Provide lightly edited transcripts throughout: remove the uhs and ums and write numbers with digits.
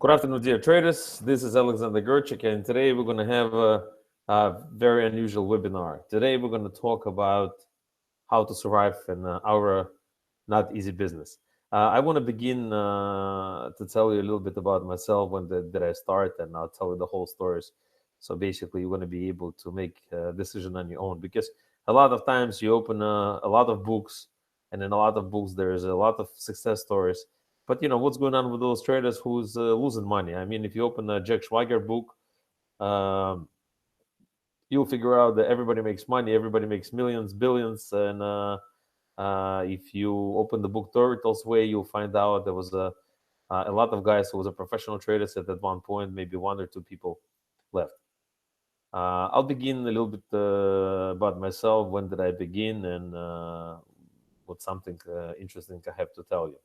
Good afternoon, dear traders. This is Alex Gerchik, and today we're going to have a very unusual webinar. Today we're going to talk about how to survive in our not easy business. I want to begin to tell you a little bit about myself. When did I start, and I'll tell you the whole stories. So basically, you're going to be able to make a decision on your own, because a lot of times you open a lot of books, and in a lot of books there's a lot of success stories. But what's going on with those traders who's losing money? I mean, if you open a Jack Schwager book, um, you'll figure out that everybody makes money, everybody makes millions, billions, and if you open the book Turtle's Way, you'll find out there was a lot of guys who was a professional traders at one point, maybe one or two people left. I'll begin a little bit about myself. When did I begin, and what's something interesting I have to tell you.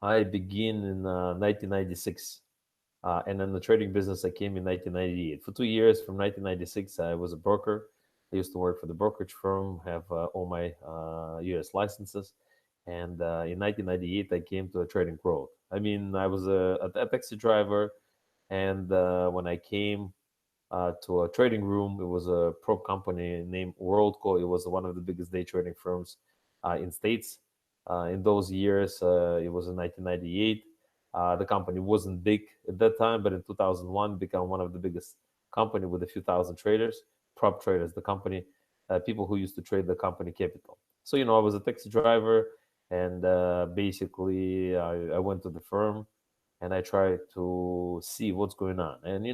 I began in 1996, and in the trading business I came in 1998. For 2 years, from 1996, I was a broker. I used to work for the brokerage firm, have all my U.S. licenses, and in 1998 I came to a trading world. I mean, I was a taxi driver, and when I came to a trading room, it was a prop company named WorldCo. It was one of the biggest day trading firms in States. In those years, it was in 1998. The company wasn't big at that time, but in 2001, became one of the biggest company with a few thousand traders, prop traders. The company, people who used to trade the company capital. So I was a taxi driver, and basically I went to the firm, and I tried to see what's going on. And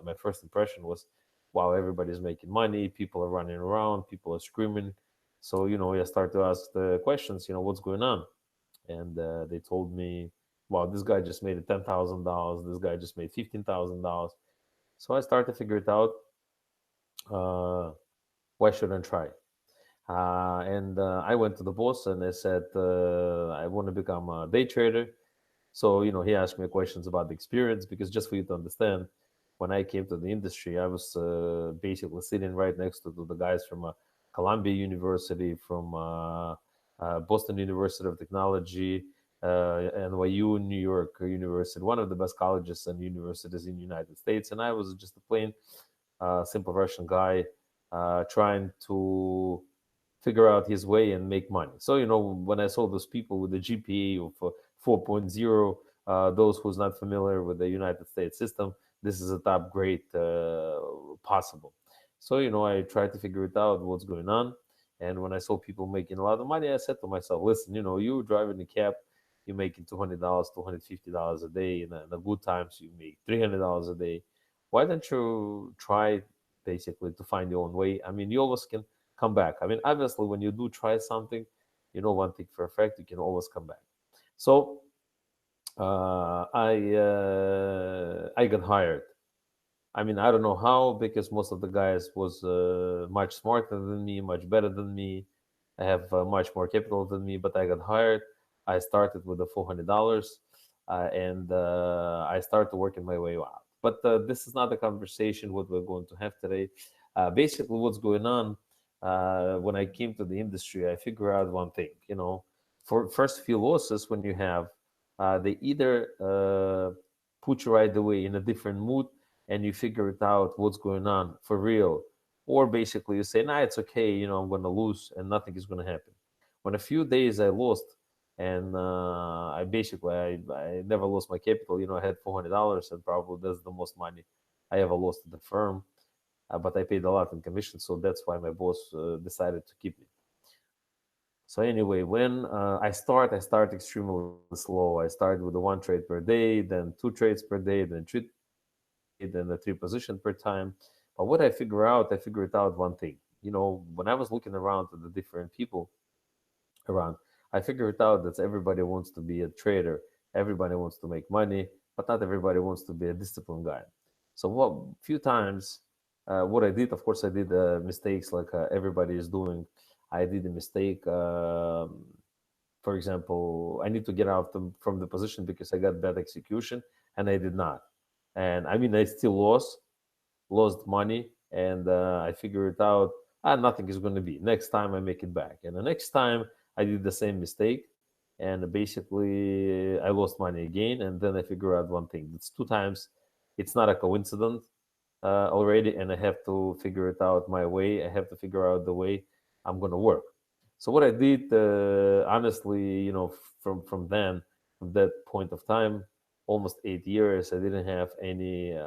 my first impression was, wow, everybody's making money, people are running around, people are screaming. So I started to ask the questions, what's going on. And they told me, wow, this guy just made $10,000, this guy just made $15,000. So I started to figure it out. Why shouldn't I try? And I went to the boss and I said, I want to become a day trader. So he asked me questions about the experience, because just for you to understand, when I came to the industry, I was basically sitting right next to the guys from Columbia University, from Boston University of Technology, NYU, New York University, one of the best colleges and universities in the United States. And I was just a plain, simple Russian guy trying to figure out his way and make money. So, when I saw those people with a GPA of 4.0, those who's not familiar with the United States system, this is a top grade possible. So, I tried to figure it out, what's going on. And when I saw people making a lot of money, I said to myself, listen, you driving a cab, you're making $200, $250 a day. And in the good times, you make $300 a day. Why don't you try basically to find your own way? I mean, you always can come back. I mean, obviously, when you do try something, one thing for a fact, you can always come back. So I got hired. I mean, I don't know how, because most of the guys was much smarter than me, much better than me. I have much more capital than me, but I got hired. I started with the $400, and I started working my way out. But this is not a conversation what we're going to have today. Basically, what's going on, when I came to the industry, I figured out one thing. For first few losses, when you have, they either put you right away in a different mood, and you figure it out what's going on for real, or basically you say, nah, it's okay, I'm going to lose and nothing is going to happen. When a few days I lost, and I never lost my capital. I had $400, and probably that's the most money I ever lost at the firm. But I paid a lot in commission, so that's why my boss decided to keep me. So anyway, when I start extremely slow. I started with the 1 trade per day, then 2 trades per day, then 3, then the 3 position per time. But what I figured out one thing. When I was looking around at the different people around, I figured out that everybody wants to be a trader, everybody wants to make money, but not everybody wants to be a disciplined guy. So what few times, what I did, of course, I did mistakes like everybody is doing. I did a mistake. For example, I need to get out from the position because I got bad execution, and I did not. And I mean, I still lost money, and I figured out, nothing is going to be. Next time I make it back. And the next time I did the same mistake, and basically I lost money again. And then I figure out one thing: it's 2 times. It's not a coincidence already, and I have to figure it out my way. I have to figure out the way I'm gonna work. So what I did, honestly, from then, from that point of time, almost 8 years, I didn't have any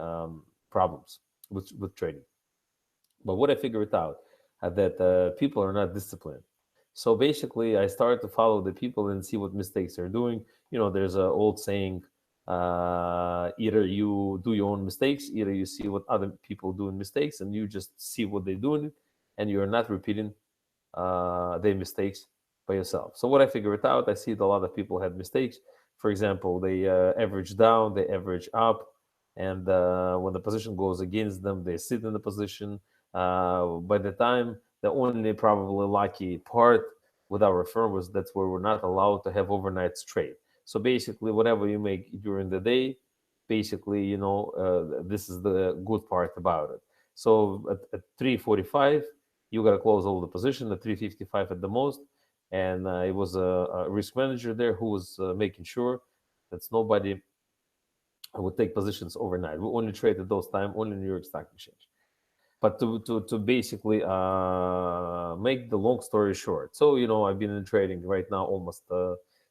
problems with trading. But what I figured out that people are not disciplined. So basically, I started to follow the people and see what mistakes they're doing. There's an old saying: either you do your own mistakes, either you see what other people doing mistakes, and you just see what they're doing, and you're not repeating their mistakes by yourself. So what I figured out, I see that a lot of people had mistakes. For example, they average down, they average up, and when the position goes against them, they sit in the position. By the time, the only probably lucky part with our firm was that we were not allowed to have overnight trade. So basically, whatever you make during the day, basically, this is the good part about it. So at 3:45, you got to close all the position at 3:55 at the most. And it was a risk manager there who was making sure that nobody would take positions overnight. We only traded those time only in New York Stock Exchange. But to basically make the long story short, so I've been in trading right now almost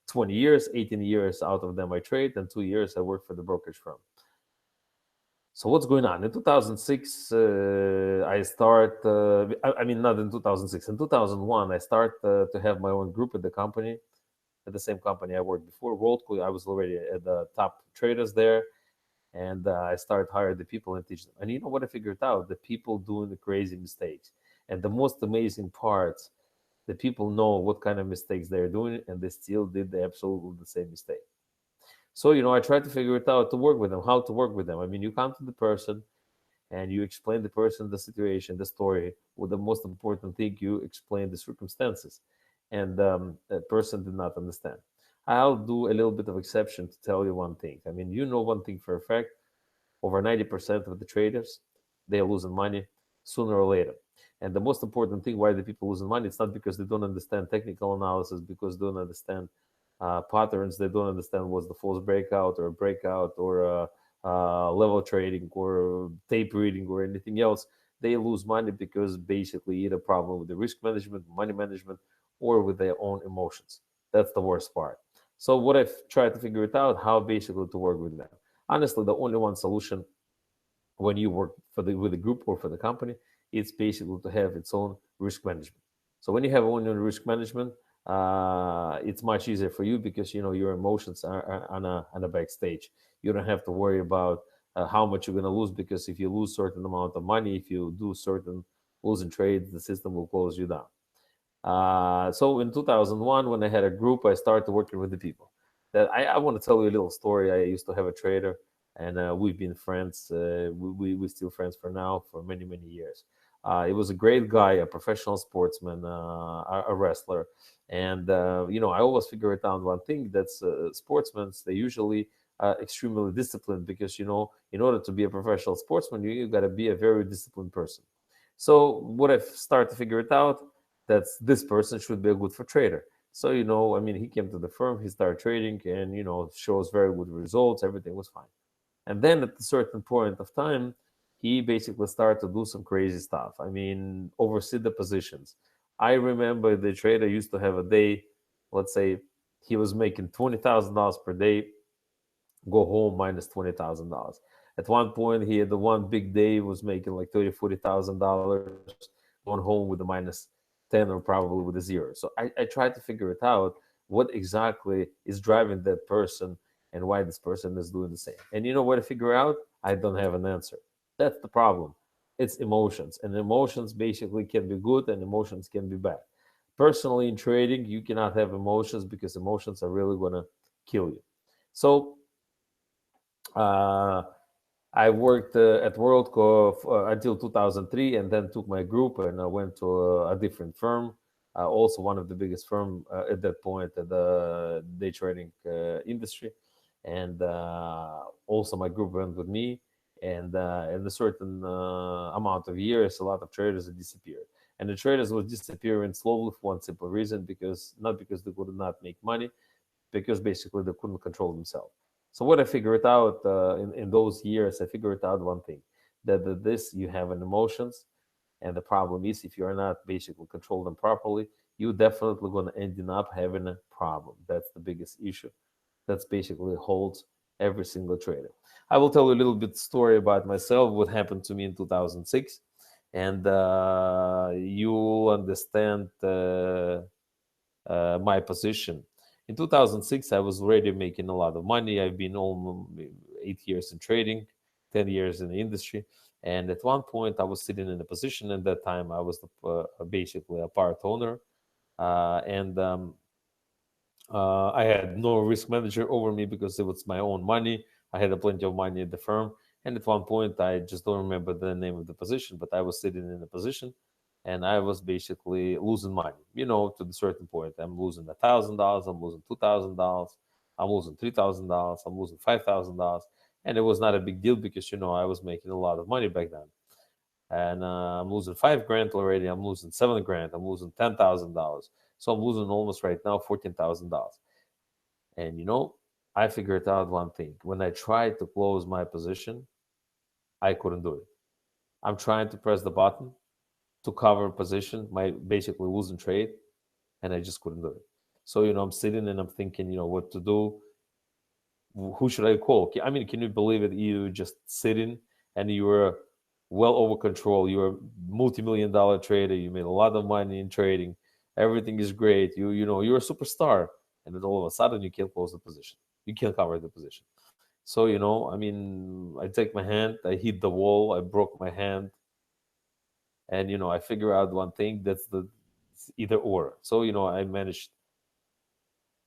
20 years. 18 years out of them I trade, and 2 years I work for the brokerage firm. So what's going on? In 2006, I start. I mean, not in 2006. In 2001, I start to have my own group at the company, at the same company I worked before, WorldCo. I was already at the top traders there, and I started hiring the people and teach them. And you know what I figured out? The people doing the crazy mistakes, and the most amazing parts, the people know what kind of mistakes they're doing, and they still did absolutely the same mistake. So, I try to figure it out to work with them, how to work with them. I mean, you come to the person and you explain the person, the situation, the story. With the most important thing, you explain the circumstances. And the person did not understand. I'll do a little bit of exception to tell you one thing. I mean, one thing for a fact: over 90% of the traders, they're losing money sooner or later. And the most important thing why the people losing money, it's not because they don't understand technical analysis, because they don't understand patterns, they don't understand what's the false breakout or breakout or level trading or tape reading or anything else. They lose money because basically either problem with the risk management, money management, or with their own emotions. That's the worst part. So what I've tried to figure it out, how basically to work with them. Honestly, the only one solution when you work with the group or for the company, it's basically to have its own risk management. So when you have own risk management, it's much easier for you because your emotions are on a backstage. You don't have to worry about how much you're going to lose, because if you lose certain amount of money, if you do certain losing trades, the system will close you down. So in 2001, when I had a group, I started working with the people. That I want to tell you a little story. I used to have a trader, and we've been friends. We're still friends for now for many years. It was a great guy, a professional sportsman, a wrestler, and I always figure it out one thing: that's sportsmen. They usually extremely disciplined, because in order to be a professional sportsman, you got to be a very disciplined person. So what I've started to figure it out, that this person should be a good for trader. So I mean, he came to the firm, he started trading, and shows very good results. Everything was fine. And then at a certain point of time, he basically started to do some crazy stuff. I mean, oversee the positions. I remember the trader used to have a day, let's say he was making $20,000 per day, go home minus $20,000. At one point, he had the one big day was making like $30,000, going home with a minus 10 or probably with a zero. So I tried to figure it out, what exactly is driving that person and why this person is doing the same. And you know what I figure out? I don't have an answer. That's the problem. It's emotions, and emotions basically can be good and emotions can be bad. Personally, in trading, you cannot have emotions because emotions are really going to kill you. So uh, I worked at WorldCo until 2003, and then took my group and I went to a different firm, also one of the biggest firm at that point at the day trading industry. And also my group went with me, and in a certain amount of years, a lot of traders had disappeared. And the traders were disappearing slowly for one simple reason: because not because they could not make money, because basically they couldn't control themselves. So what I figured out in those years, I figured out one thing, that this you have an emotions, and the problem is if you are not basically control them properly, you definitely going to end up having a problem. That's the biggest issue. That's basically holds every single trader. I will tell you a little bit story about myself, what happened to me in 2006, and you'll understand my position. In 2006, I was already making a lot of money. I've been almost 8 years in trading, 10 years in the industry. And at one point, I was sitting in a position. At that time, I was basically a part owner. And I had no risk manager over me because it was my own money. I had plenty of money at the firm. And at one point, I just don't remember the name of the position, but I was sitting in a position and I was basically losing money, to the certain point. I'm losing $1,000, I'm losing $2,000, I'm losing $3,000, I'm losing $5,000. And it was not a big deal because, I was making a lot of money back then. And I'm losing $5,000 already, I'm losing $7,000, I'm losing $10,000. So I'm losing almost right now $14,000. And I figured out one thing. When I tried to close my position, I couldn't do it. I'm trying to press the button to cover position, my basically losing trade, and I just couldn't do it. So, I'm sitting and I'm thinking, what to do. Who should I call? I mean, can you believe it? You just sitting and you were well over control. You're a multi-million-dollar trader. You made a lot of money in trading. Everything is great. You're a superstar. And then all of a sudden you can't close the position. You can't cover the position. So, I mean, I take my hand, I hit the wall, I broke my hand. And, I figure out one thing, that's it's either or. So, I managed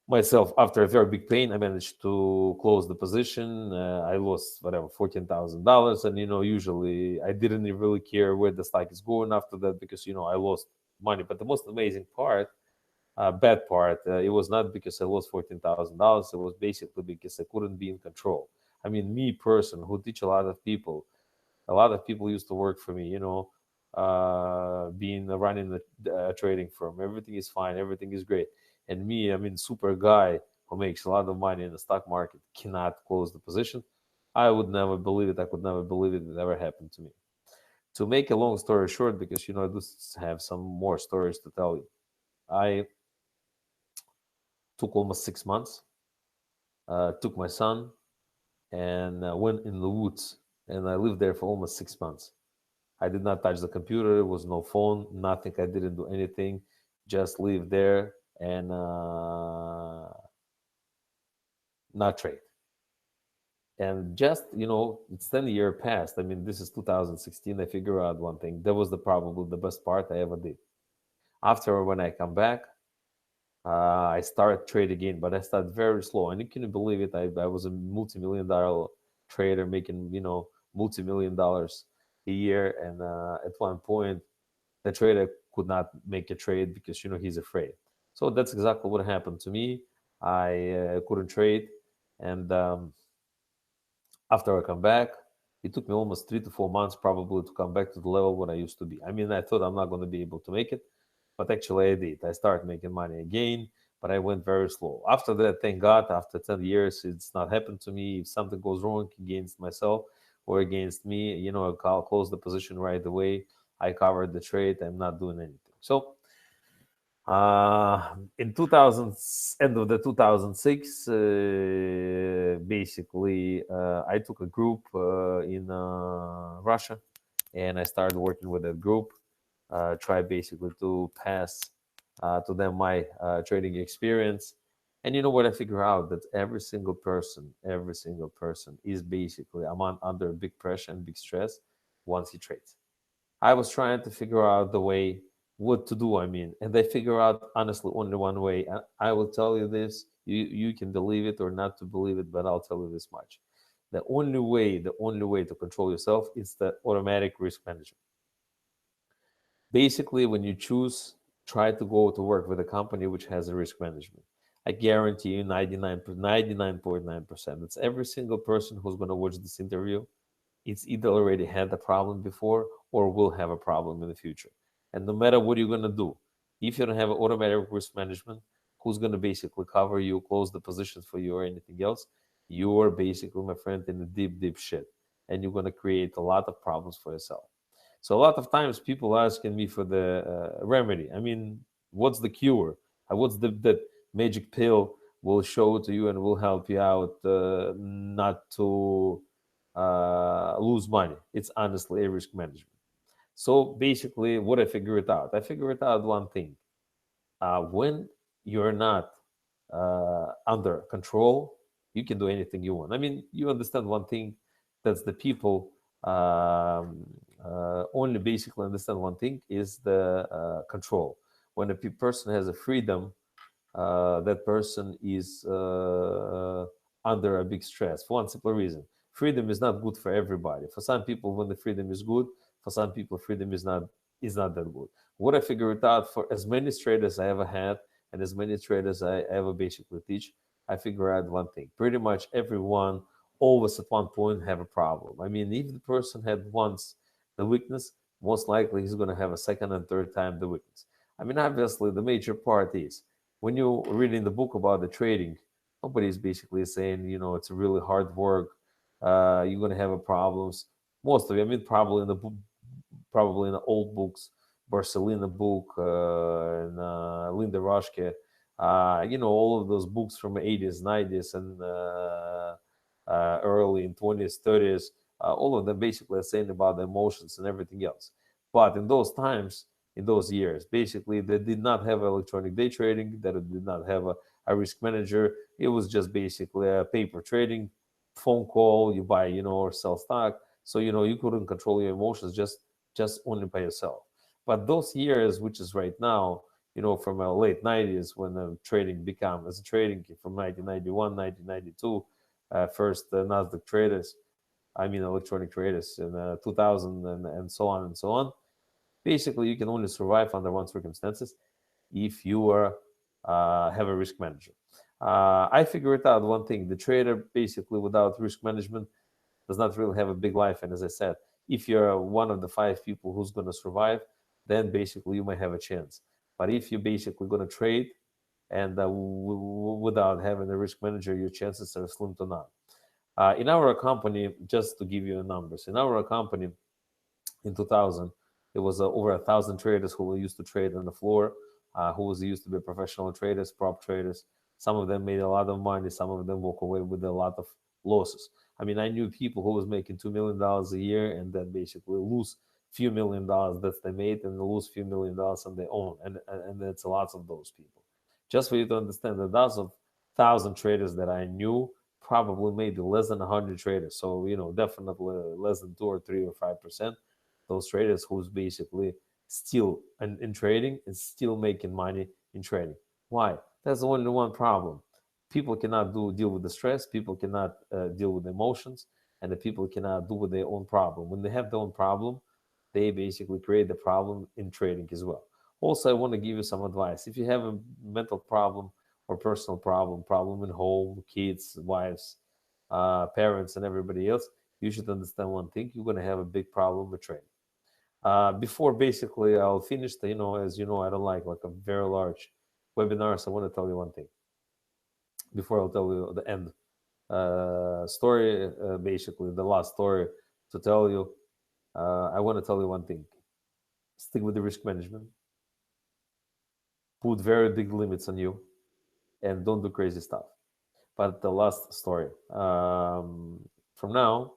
myself after a very big pain. I managed to close the position. I lost whatever $14,000, and usually I didn't really care where the stock is going after that because I lost money. But the most amazing part, bad part, it was not because I lost $14,000. It was basically because I couldn't be in control. I mean, me person who teach a lot of people. A lot of people used to work for me. Being running a trading firm, everything is fine, everything is great. And me, I mean, super guy who makes a lot of money in the stock market cannot close the position. I would never believe it. I could never believe it. It never happened to me. To make a long story short, because I do have some more stories to tell you. I took almost 6 months. Took my son and went in the woods, and I lived there for almost 6 months. I did not touch the computer. There was no phone, nothing. I didn't do anything. Just live there and not trade. And just, it's 10 years past. I mean, this is 2016. I figure out one thing. That was probably the best part I ever did. After, when I come back, I start trade again, but I start very slow. And you can believe it. I was a multi-million-dollar trader making, multi-million-dollars a year. And at one point, the trader could not make a trade because he's afraid. So that's exactly what happened to me. I couldn't trade, and after I come back, it took me almost 3 to 4 months probably to come back to the level what I used to be. I mean, I thought I'm not going to be able to make it, but actually I did. I started making money again, but I went very slow. After that, thank God, after 10 years, it's not happened to me. If something goes wrong against myself or against me, I'll close the position right away. I covered the trade. I'm not doing anything. So in 2000, end of the 2006, basically, I took a group in Russia, and I started working with that group. Try basically to pass to them my trading experience. And you know what I figure out? That every single person is basically under big pressure and big stress once he trades. I was trying to figure out the way what to do. I mean, and they figure out honestly only one way. And I will tell you this: you can believe it or not to believe it, but I'll tell you this much: the only way to control yourself is the automatic risk management. Basically, when you choose, try to go to work with a company which has a risk management. I guarantee you 99.9%. It's every single person who's going to watch this interview. It's either already had a problem before or will have a problem in the future. And no matter what you're going to do, if you don't have automatic risk management, who's going to basically cover you, close the positions for you, or anything else, you're basically, my friend, in the deep shit, and you're going to create a lot of problems for yourself. So a lot of times people asking me for the remedy. I mean, what's the cure? What's the magic pill will show to you and will help you out not to lose money? It's honestly a risk management. So basically, what I figured out, one thing. When you're not under control, you can do anything you want. I mean, you understand one thing, that's the people only basically understand one thing, is the control. When a person has a freedom, that person is under a big stress for one simple reason. Freedom is not good for everybody. For some people, when the freedom is good, for some people, freedom is not that good. What I figured out, for as many traders I ever had and as many traders I ever basically teach, I figure out one thing. Pretty much everyone always at one point have a problem. I mean, if the person had once the weakness, most likely he's going to have a second and third time the weakness. I mean, obviously, the major part is when you read in the book about the trading, nobody's basically saying, it's really hard work. You're going to have a problems. Most of it, I mean, probably in the old books, Barcelona book, and Linda Roschke, all of those books from the 80s, 90s, and early in 20s, 30s, all of them basically are saying about the emotions and everything else. But in those times, in those years, basically, they did not have electronic day trading, that did not have a risk manager. It was just basically a paper trading, phone call, you buy, or sell stock. So, you couldn't control your emotions just only by yourself. But those years, which is right now, from the late 90s, when trading became as a trading, from 1991, 1992, first Nasdaq traders, I mean electronic traders, in 2000, and so on and so on. Basically, you can only survive under one circumstances, if you have a risk manager. I figured out one thing: the trader, basically, without risk management, does not really have a big life. And as I said, if you're one of the 5 people who's going to survive, then basically you might have a chance. But if you're basically going to trade and without having a risk manager, your chances are slim to none. In our company, just to give you numbers, in our company in 2000, there was over 1,000 traders who used to trade on the floor, who was used to be professional traders, prop traders. Some of them made a lot of money. Some of them walk away with a lot of losses. I mean, I knew people who was making $2 million a year and then basically lose few $1 million that they made, and lose few $1 million on their own. And it's lots of those people. Just for you to understand, that those of 1,000 traders that I knew, probably maybe less than 100 traders. So, definitely less than 2 or 3 or 5%. Those traders who's basically still in trading and still making money in trading. Why? There's only one problem. People cannot deal with the stress. People cannot deal with emotions, and the people cannot do with their own problem. When they have their own problem, they basically create the problem in trading as well. Also, I want to give you some advice. If you have a mental problem or personal problem in home, kids, wives, parents, and everybody else, you should understand one thing: you're going to have a big problem with trading. Before basically I'll finish as you know, I don't like a very large webinar, so I want to tell you one thing before I'll tell you the end story, basically the last story to tell you. I want to tell you one thing: stick with the risk management, put very big limits on you, and don't do crazy stuff. But the last story, from now,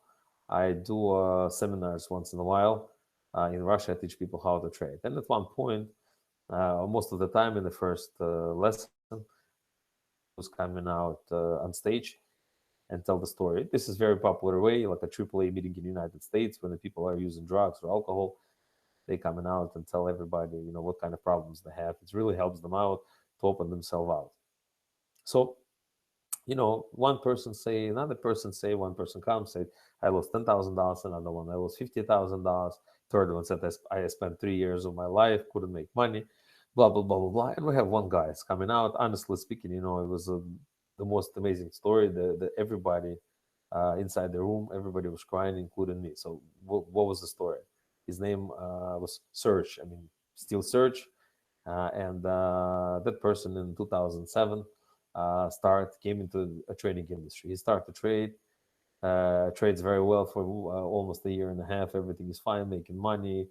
I do seminars once in a while. In Russia, I teach people how to trade. And at one point, most of the time in the first lesson, was coming out on stage and tell the story. This is very popular way, like a AAA meeting in the United States, when the people are using drugs or alcohol. They coming out and tell everybody, what kind of problems they have. It really helps them out to open themselves out. So, one person say, another person say, one person comes, say, I lost $10,000, another one, I lost $50,000. Third one said, I spent 3 years of my life, couldn't make money, blah, blah, blah, blah, blah. And we have one guy is coming out. Honestly speaking, it was the most amazing story. The everybody inside the room, everybody was crying, including me. So what was the story? His name was Serge. I mean, still Serge. And that person in 2007 came into a trading industry. He started to trade, trades very well for almost a year and a half. Everything is fine, making money,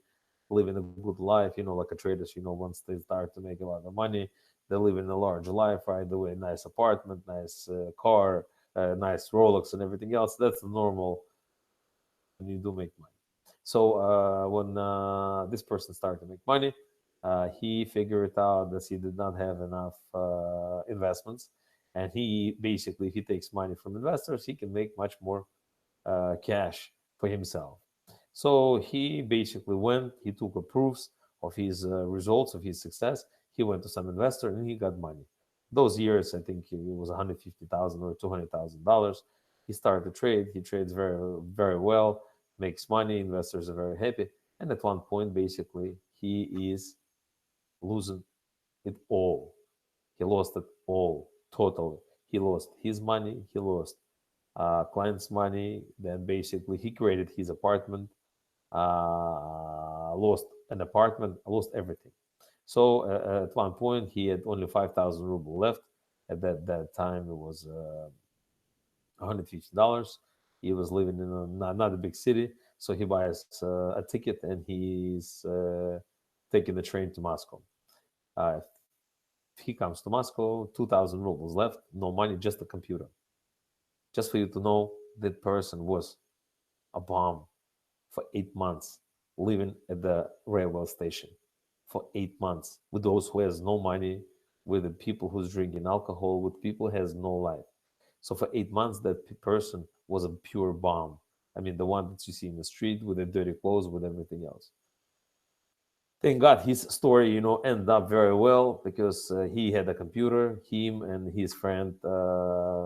living a good life. Like a traders, once they start to make a lot of money, they live in a large life right away. Nice apartment, nice car, nice Rolex, and everything else. That's normal when you do make money. So when this person started to make money, he figured out that he did not have enough investments, and he basically, if he takes money from investors, he can make much more cash for himself. So he basically he took a proofs of his results, of his success. He went to some investor and he got money. Those years, I think it was 150,000 or $200,000. He started to trade. He trades very, very well, makes money. Investors are very happy. And at one point, basically, he is losing it all. He lost it all, totally. He lost his money. He lost clients' money. Then basically he created his apartment, lost an apartment, lost everything. So at one point he had only 5,000 ruble left. At that time it was $150. He was living in not a big city, so he buys a ticket and he's taking the train to Moscow. If he comes to Moscow, 2,000 rubles left, no money, just a computer. Just for you to know, that person was a bomb for 8 months, living at the railway station for 8 months with those who has no money, with the people who's drinking alcohol, with people who has no life. So for 8 months, that person was a pure bomb. I mean, the one that you see in the street with the dirty clothes, with everything else. Thank God his story, ended up very well because he had a computer. Him and his friend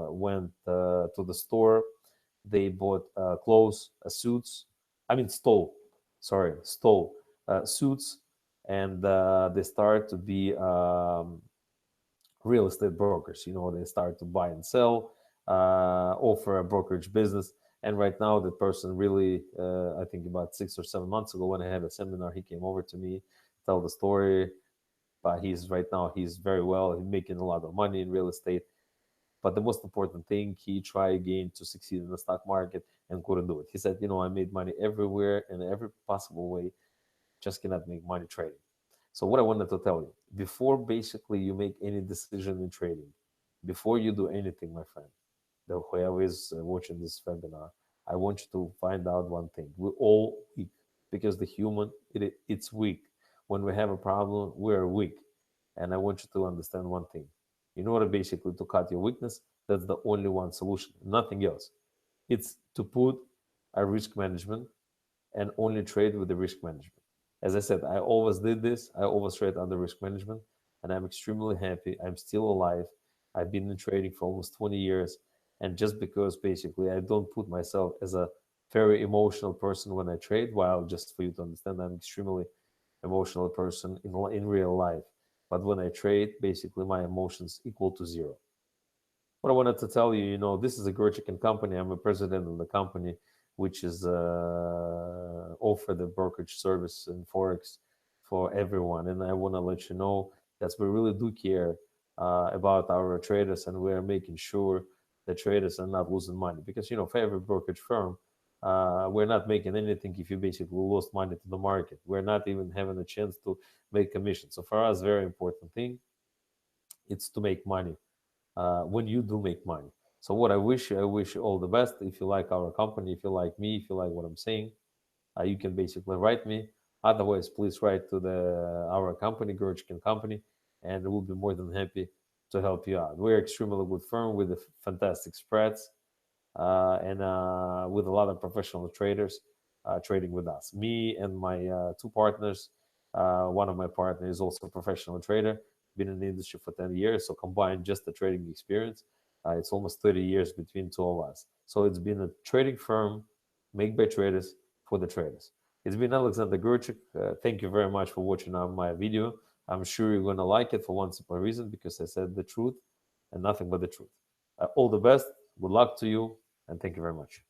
went to the store. They bought clothes, suits. I mean, stole suits, and they start to be real estate brokers. They start to buy and sell, offer a brokerage business. And right now, that person really, I think about 6 or 7 months ago, when I had a seminar, he came over to me, tell the story. But he's very well. He's making a lot of money in real estate. But the most important thing, he tried again to succeed in the stock market and couldn't do it. He said, I made money everywhere in every possible way, just cannot make money trading. So what I wanted to tell you, before basically you make any decision in trading, before you do anything, my friend, the whoever is watching this webinar, I want you to find out one thing. We're all weak because the human, it's weak. When we have a problem, we're weak. And I want you to understand one thing. In order basically to cut your weakness, that's the only one solution, nothing else. It's to put a risk management and only trade with the risk management. As I said, I always did this. I always trade under risk management, and I'm extremely happy. I'm still alive. I've been in trading for almost 20 years. And just because basically I don't put myself as a very emotional person when I trade, while just for you to understand, I'm extremely emotional person in real life. But when I trade, basically my emotions equal to zero. What I wanted to tell you, this is a Gerchik company. I'm a president of the company, which is offer the brokerage service and forex for everyone. And I want to let you know that we really do care about our traders, and we're making sure the traders are not losing money. Because for every brokerage firm, we're not making anything if you basically lost money to the market. We're not even having a chance to make commission. So for us, very important thing, it's to make money when you do make money. So what I wish you all the best. If you like our company, if you like me, if you like what I'm saying, you can basically write me. Otherwise, please write to our company, Gerchik Company, and we'll be more than happy to help you out. We're extremely good firm with fantastic spreads and with a lot of professional traders trading with us. Me and my two partners. One of my partners is also a professional trader, been in the industry for 10 years. So combined just the trading experience, it's almost 30 years between two of us. So it's been a trading firm made by traders for the traders. It's been Alexander Gerchik. Thank you very much for watching my video. I'm sure you're going to like it for one simple reason, because I said the truth and nothing but the truth. All the best. Good luck to you, and thank you very much.